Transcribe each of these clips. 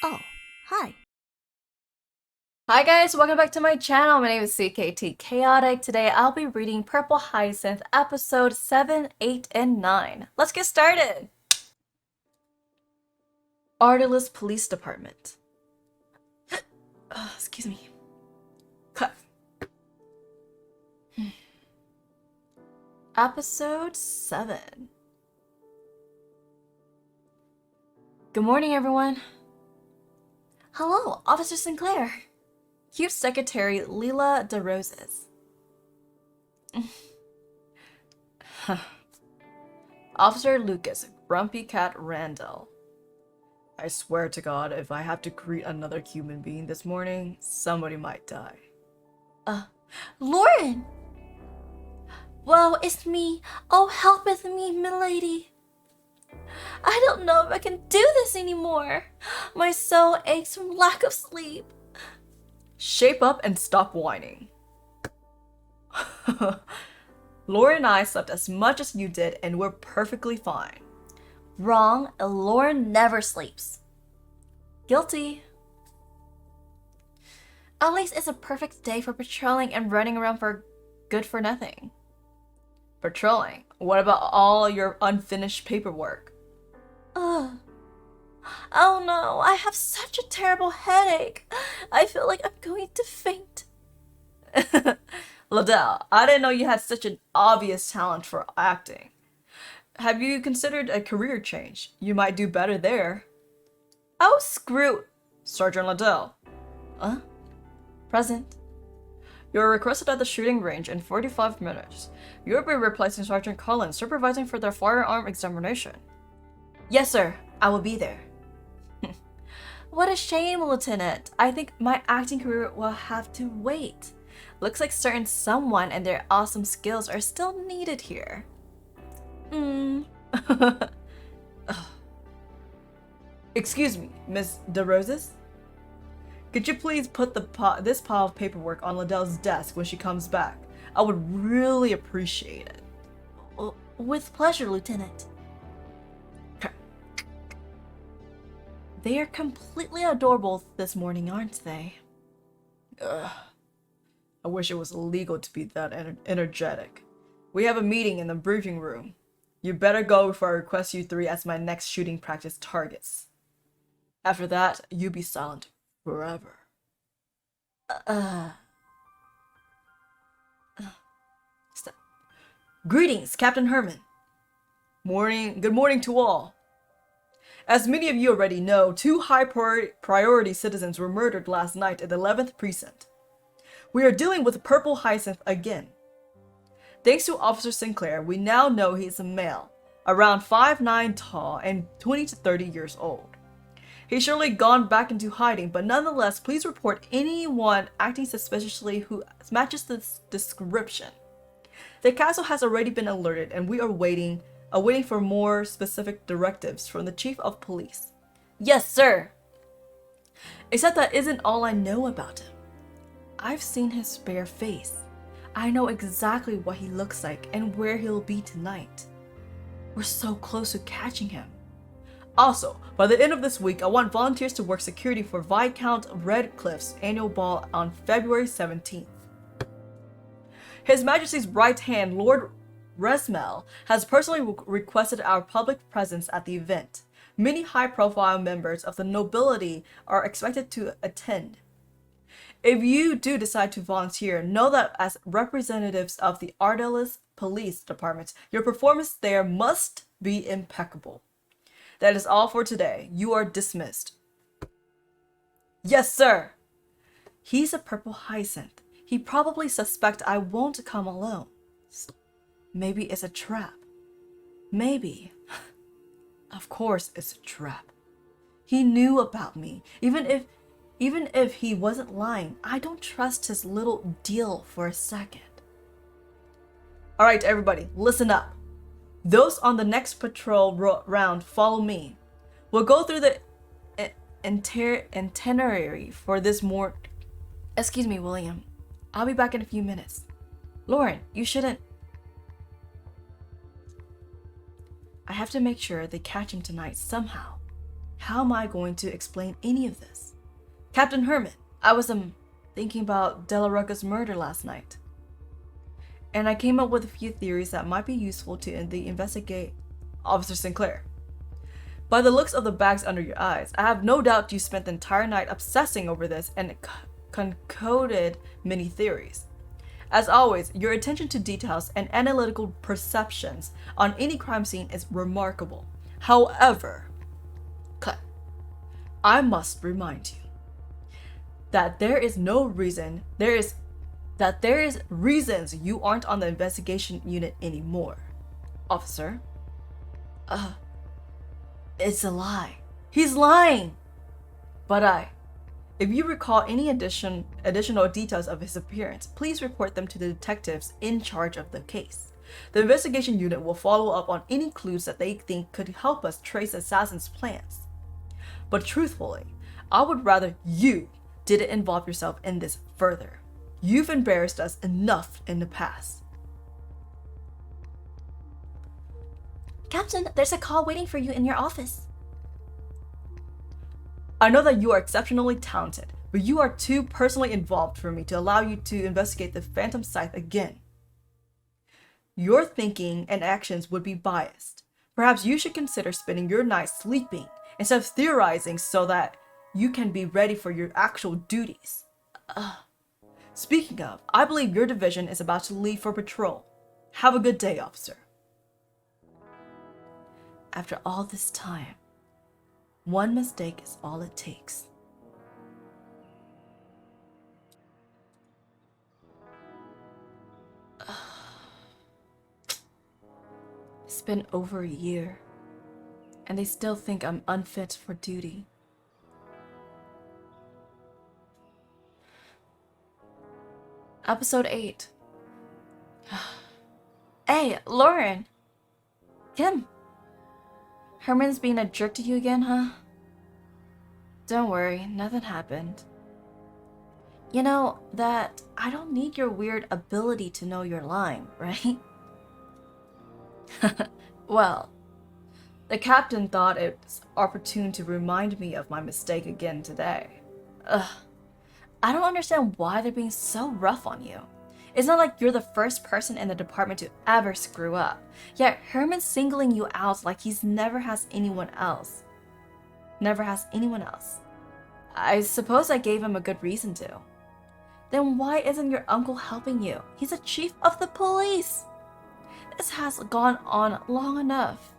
Oh, hi. Hi guys, welcome back to my channel. My name is CKTCHAOTIC. Today I'll be reading Purple Hyacinth episode 7, 8, and 9. Let's get started! Artemis Police Department. Excuse me. Cut. Episode 7. Good morning, everyone. Hello, Officer Sinclair. Cute Secretary Leela DeRoses. Officer Lucas, Grumpy Cat Randall. I swear to God, if I have to greet another human being this morning, somebody might die. Lauren! Woe, it's me. Oh, helpeth me, milady. I don't know if I can do this anymore. My soul aches from lack of sleep. Shape up and stop whining. Laura and I slept as much as you did, and we're perfectly fine. Wrong, Lauren never sleeps. Guilty. At least it's a perfect day for patrolling and running around for good for nothing. Patrolling? What about all your unfinished paperwork? Ugh. Oh no, I have such a terrible headache. I feel like I'm going to faint. Liddell, I didn't know you had such an obvious talent for acting. Have you considered a career change? You might do better there. Oh, screw Sergeant Liddell. Present. You're requested at the shooting range in 45 minutes. You'll be replacing Sergeant Collins, supervising for their firearm examination. Yes, sir. I will be there. What a shame, Lieutenant. I think my acting career will have to wait. Looks like certain someone and their awesome skills are still needed here. Excuse me, Miss DeRoses? Could you please put this pile of paperwork on Liddell's desk when she comes back? I would really appreciate it. With pleasure, Lieutenant. They are completely adorable this morning, aren't they? Ugh. I wish it was illegal to be that energetic. We have a meeting in the briefing room. You better go before I request you three as my next shooting practice targets. After that, you be silent forever. Stop. Greetings, Captain Herman. Good morning to all. As many of you already know, two high-priority citizens were murdered last night at the 11th Precinct. We are dealing with Purple Hyacinth again. Thanks to Officer Sinclair, we now know he is a male, around 5'9" tall and 20 to 30 years old. He's surely gone back into hiding, but nonetheless, please report anyone acting suspiciously who matches this description. The castle has already been alerted, and we are awaiting for more specific directives from the Chief of Police. Yes, sir. Except that isn't all I know about him. I've seen his bare face. I know exactly what he looks like and where he'll be tonight. We're so close to catching him. Also, by the end of this week, I want volunteers to work security for Viscount Redcliffe's annual ball on February 17th. His Majesty's right hand, Lord Resmel, has personally requested our public presence at the event. Many high-profile members of the nobility are expected to attend. If you do decide to volunteer, know that as representatives of the Artemis Police Department, your performance there must be impeccable. That is all for today. You are dismissed. Yes, sir. He's a Purple Hyacinth. He probably suspects I won't come alone. Maybe it's a trap. Maybe. Of course it's a trap. He knew about me. Even if he wasn't lying, I don't trust his little deal for a second. Alright, everybody, listen up. Those on the next patrol round, follow me. We'll go through the itinerary for this more. Excuse me, William. I'll be back in a few minutes. Lauren, you shouldn't. I have to make sure they catch him tonight somehow. How am I going to explain any of this? Captain Herman, I was thinking about De La Roca's murder last night. And I came up with a few theories that might be useful to investigate Officer Sinclair. By the looks of the bags under your eyes, I have no doubt you spent the entire night obsessing over this and concocted many theories. As always, your attention to details and analytical perceptions on any crime scene is remarkable. However, I must remind you that there is reasons you aren't on the investigation unit anymore. Officer. It's a lie. He's lying. But if you recall any additional details of his appearance, please report them to the detectives in charge of the case. The investigation unit will follow up on any clues that they think could help us trace assassin's plans. But truthfully, I would rather you didn't involve yourself in this further. You've embarrassed us enough in the past. Captain, there's a call waiting for you in your office. I know that you are exceptionally talented, but you are too personally involved for me to allow you to investigate the Phantom Scythe again. Your thinking and actions would be biased. Perhaps you should consider spending your nights sleeping instead of theorizing so that you can be ready for your actual duties. Speaking of, I believe your division is about to leave for patrol. Have a good day, officer. After all this time, one mistake is all it takes. It's been over a year, and they still think I'm unfit for duty. Episode 8. Hey, Lauren! Kim! Herman's being a jerk to you again, huh? Don't worry, nothing happened. You know that I don't need your weird ability to know you're lying, right? Well, the captain thought it's opportune to remind me of my mistake again today. I don't understand why they're being so rough on you. It's not like you're the first person in the department to ever screw up. Yet Herman's singling you out like he's never has anyone else. I suppose I gave him a good reason to. Then why isn't your uncle helping you? He's the chief of the police. This has gone on long enough.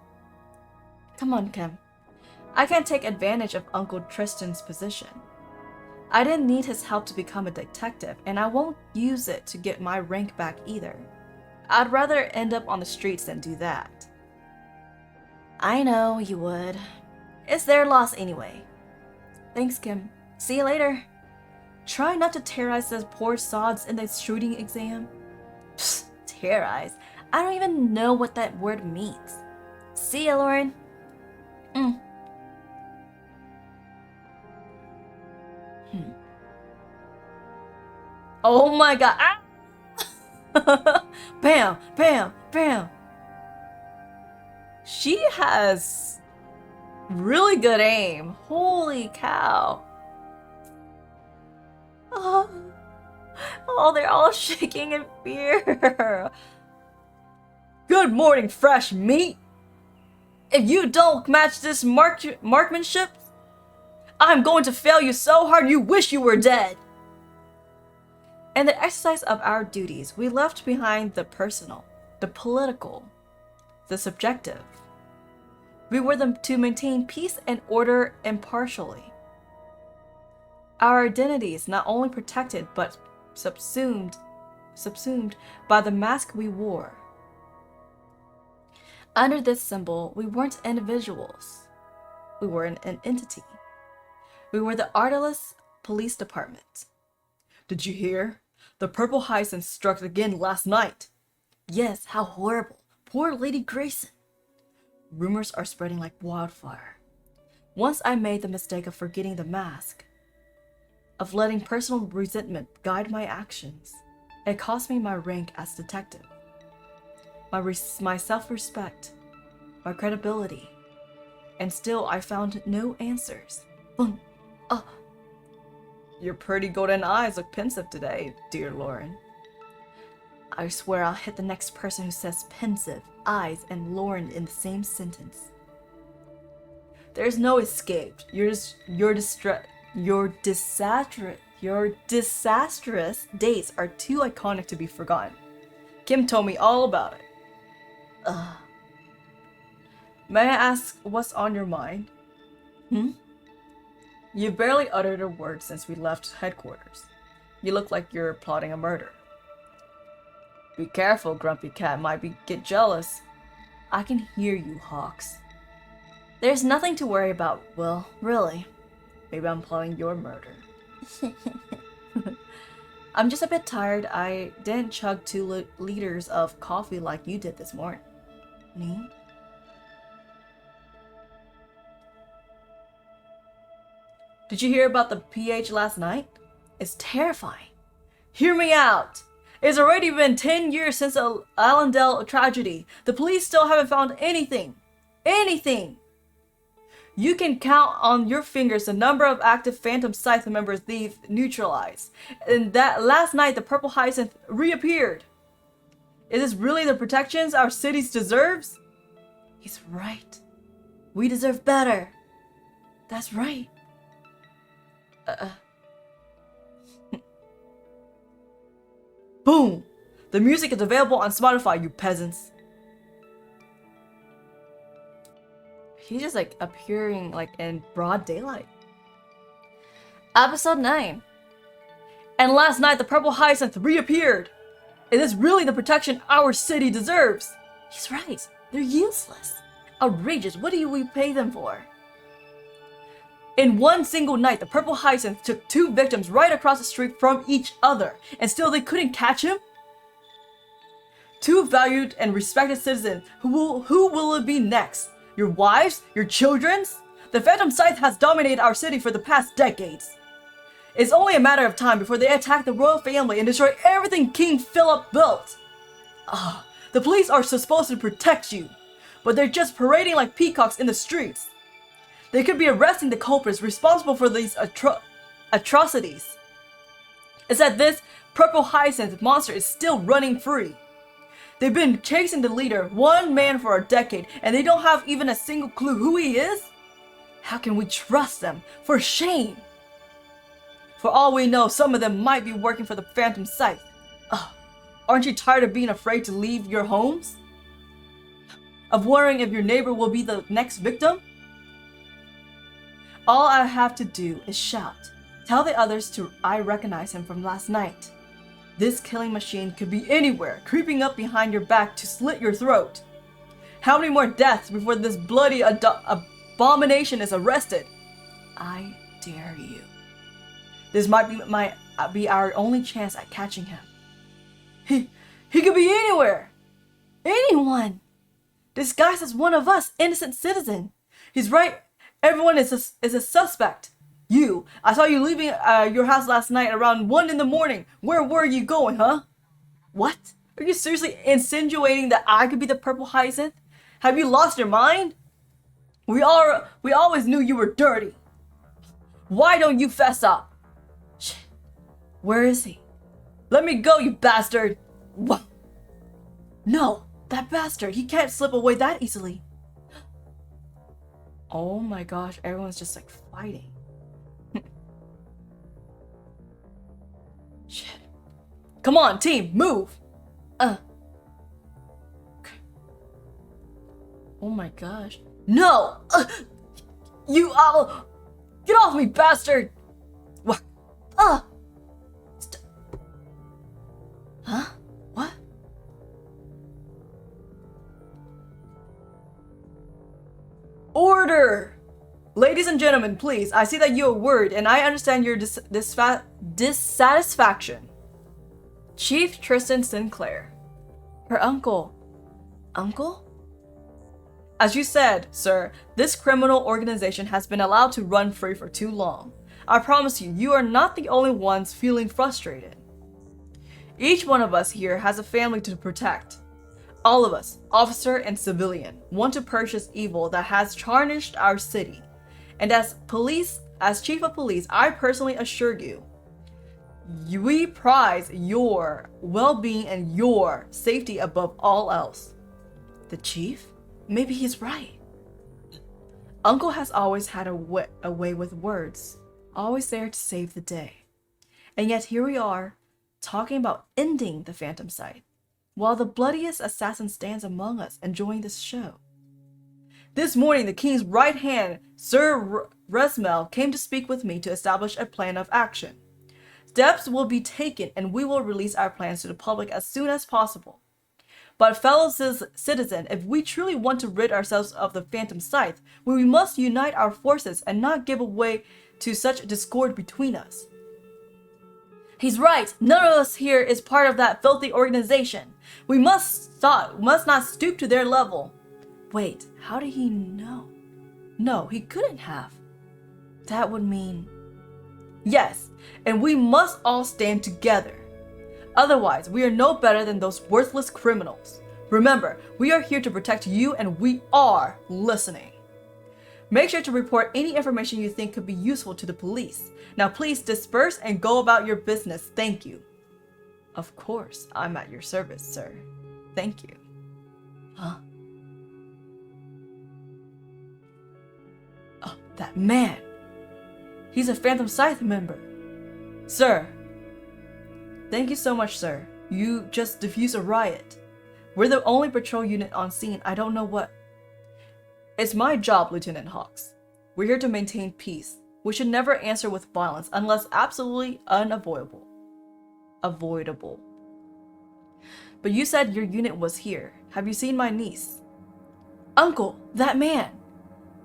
Come on, Kim. I can't take advantage of Uncle Tristan's position. I didn't need his help to become a detective, and I won't use it to get my rank back either. I'd rather end up on the streets than do that. I know you would. It's their loss anyway. Thanks, Kim. See you later. Try not to terrorize those poor sods in the shooting exam. Psst, terrorize? I don't even know what that word means. See ya, Lauren. Oh my god. Ah! Bam, bam, bam. She has really good aim. Holy cow. Oh, they're all shaking in fear. Good morning, fresh meat. If you don't match this marksmanship, I'm going to fail you so hard you wish you were dead. In the exercise of our duties, we left behind the personal, the political, the subjective. We were to maintain peace and order impartially. Our identities not only protected but subsumed by the mask we wore. Under this symbol, we weren't individuals. We were an entity. We were the Artemis Police Department. Did you hear? The Purple Hyacinth struck again last night. Yes, how horrible. Poor Lady Grayson. Rumors are spreading like wildfire. Once I made the mistake of forgetting the mask, of letting personal resentment guide my actions. It cost me my rank as detective, my self-respect, my credibility, and still I found no answers. Boom. Your pretty golden eyes look pensive today, dear Lauren. I swear I'll hit the next person who says pensive, eyes, and Lauren in the same sentence. There's no escape. Your disastrous dates are too iconic to be forgotten. Kim told me all about it. May I ask what's on your mind? You've barely uttered a word since we left headquarters. You look like you're plotting a murder. Be careful, Grumpy Cat might get jealous. I can hear you, Hawks. There's nothing to worry about, Will, really. Maybe I'm plotting your murder. I'm just a bit tired. I didn't chug 2 liters of coffee like you did this morning. Me? Did you hear about the pH last night? It's terrifying. Hear me out! It's already been 10 years since the Allendale tragedy. The police still haven't found anything. Anything! You can count on your fingers the number of active Phantom Scythe members they've neutralized. And that last night the Purple Hyacinth reappeared. Is this really the protections our cities deserves? He's right. We deserve better. That's right. Boom! The music is available on Spotify, you peasants. He's just like appearing like in broad daylight. Episode 9. And last night the Purple Hyacinth reappeared. Is this really the protection our city deserves? He's right. They're useless. Outrageous. What do we pay them for? In one single night, the Purple Hyacinth took 2 victims right across the street from each other, and still they couldn't catch him? 2 valued and respected citizens. Who will it be next? Your wives? Your children's? The Phantom Scythe has dominated our city for the past decades. It's only a matter of time before they attack the royal family and destroy everything King Philip built. The police are supposed to protect you, but they're just parading like peacocks in the streets. They could be arresting the culprits responsible for these atrocities. It's that this Purple Hyacinth monster is still running free. They've been chasing the leader, one man, for a decade, and they don't have even a single clue who he is? How can we trust them? For shame! For all we know, some of them might be working for the Phantom Scythe. Aren't you tired of being afraid to leave your homes? Of worrying if your neighbor will be the next victim? All I have to do is shout. Tell the others I recognize him from last night. This killing machine could be anywhere, creeping up behind your back to slit your throat. How many more deaths before this bloody abomination is arrested? I dare you. This might be our only chance at catching him. He could be anywhere. Anyone. Disguised as one of us, innocent citizen. He's right. Everyone is a suspect. You. I saw you leaving your house last night around 1 in the morning. Where were you going, huh? What? Are you seriously insinuating that I could be the Purple Hyacinth? Have you lost your mind? We always knew you were dirty. Why don't you fess up? Shit. Where is he? Let me go, you bastard! What? No, that bastard. He can't slip away that easily. Oh my gosh, everyone's just like fighting. Shit. Come on, team, move! Okay. Oh my gosh. No! You all! Get off me, bastard! What? Huh? What? Order! Ladies and gentlemen, please, I see that you are worried, and I understand your dissatisfaction. Chief Tristan Sinclair. Her uncle. Uncle? As you said, sir, this criminal organization has been allowed to run free for too long. I promise you, you are not the only ones feeling frustrated. Each one of us here has a family to protect. All of us, officer and civilian, want to purge this evil that has tarnished our city. And as chief of police, I personally assure you, we prize your well-being and your safety above all else. The chief? Maybe he's right. Uncle has always had a way with words, always there to save the day. And yet here we are, talking about ending the Phantom Sight, while the bloodiest assassin stands among us enjoying this show. This morning, the king's right hand, Sir Resmel, came to speak with me to establish a plan of action. Steps will be taken and we will release our plans to the public as soon as possible. But fellow citizen, if we truly want to rid ourselves of the Phantom Scythe, we must unite our forces and not give way to such discord between us. He's right. None of us here is part of that filthy organization. We must not stoop to their level. Wait, how did he know? No, he couldn't have. That would mean... Yes, and we must all stand together. Otherwise, we are no better than those worthless criminals. Remember, we are here to protect you and we are listening. Make sure to report any information you think could be useful to the police. Now please disperse and go about your business. Thank you. Of course, I'm at your service, sir. Thank you. Huh? Oh, that man. He's a Phantom Scythe member. Sir. Thank you so much, sir. You just diffused a riot. We're the only patrol unit on scene. I don't know what... It's my job, Lieutenant Hawks. We're here to maintain peace. We should never answer with violence unless absolutely avoidable. But you said your unit was here. Have you seen my niece? Uncle, that man!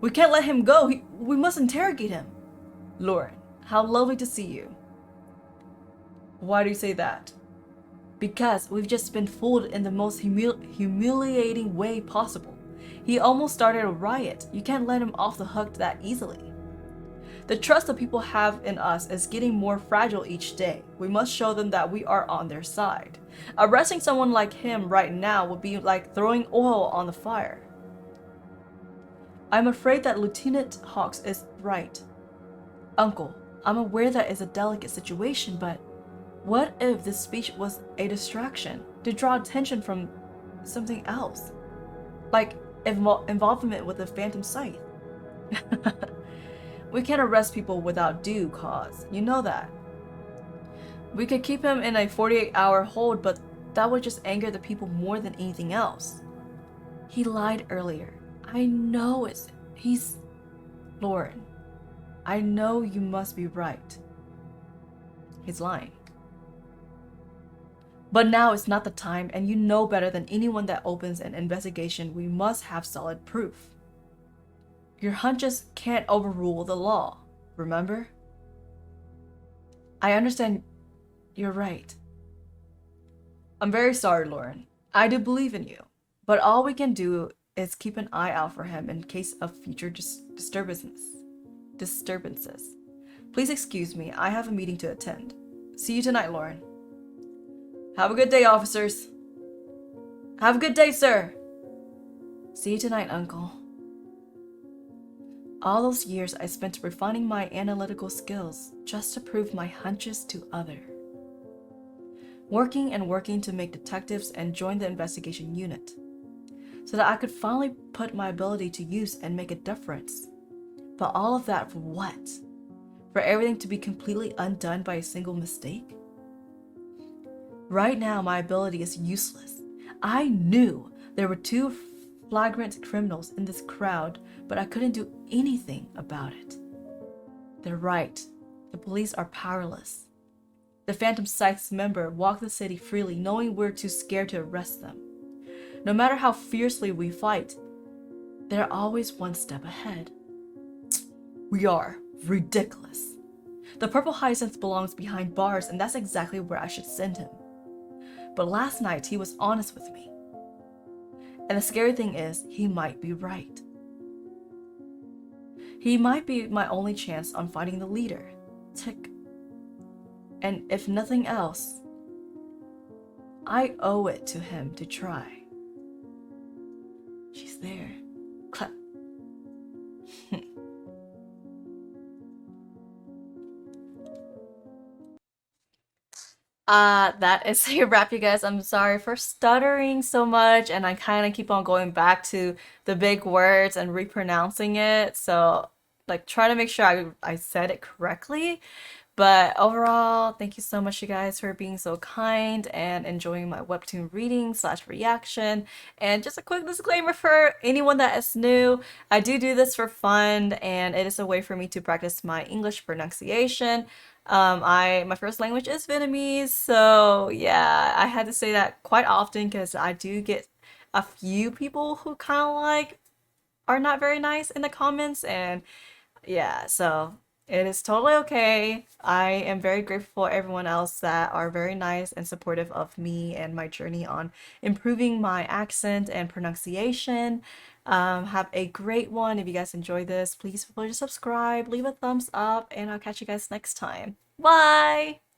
We can't let him go. We must interrogate him. Lauren, how lovely to see you. Why do you say that? Because we've just been fooled in the most humiliating way possible. He almost started a riot. You can't let him off the hook that easily. The trust that people have in us is getting more fragile each day. We must show them that we are on their side. Arresting someone like him right now would be like throwing oil on the fire. I'm afraid that Lieutenant Hawks is right. Uncle, I'm aware that is a delicate situation, but what if this speech was a distraction to draw attention from something else? Like involvement with the Phantom Scythe. We can't arrest people without due cause. You know that. We could keep him in a 48-hour hold, but that would just anger the people more than anything else. He lied earlier. I know he's... Lauren, I know you must be right. He's lying. But now is not the time, and you know better than anyone that opens an investigation, we must have solid proof. Your hunches can't overrule the law, remember? I understand you're right. I'm very sorry, Lauren. I do believe in you, but all we can do is keep an eye out for him in case of future disturbances. Please excuse me, I have a meeting to attend. See you tonight, Lauren. Have a good day, officers. Have a good day, sir. See you tonight, Uncle. All those years I spent refining my analytical skills just to prove my hunches to others. Working and working to make detectives and join the investigation unit, so that I could finally put my ability to use and make a difference. But all of that for what? For everything to be completely undone by a single mistake? Right now, my ability is useless. I knew there were 2 flagrant criminals in this crowd, but I couldn't do anything about it. They're right. The police are powerless. The Phantom Scythe's member walk the city freely, knowing we're too scared to arrest them. No matter how fiercely we fight, they're always one step ahead. We are ridiculous. The Purple Hyacinth belongs behind bars, and that's exactly where I should send him. But last night, he was honest with me. And the scary thing is, he might be right. He might be my only chance on finding the leader. Tick. And if nothing else, I owe it to him to try. almost there. Clap. That is a wrap, you guys. I'm sorry for stuttering so much, and I kind of keep on going back to the big words and repronouncing it. So, like, try to make sure I said it correctly. But overall, thank you so much, you guys, for being so kind and enjoying my webtoon reading slash reaction. And just a quick disclaimer for anyone that is new, I do this for fun, and it is a way for me to practice my English pronunciation. My first language is Vietnamese, so yeah, I had to say that quite often because I do get a few people who kind of like are not very nice in the comments, and yeah, so it is totally okay. I am very grateful for everyone else that are very nice and supportive of me and my journey on improving my accent and pronunciation. Have a great one. If you guys enjoyed this, please feel free to subscribe, leave a thumbs up, and I'll catch you guys next time. Bye!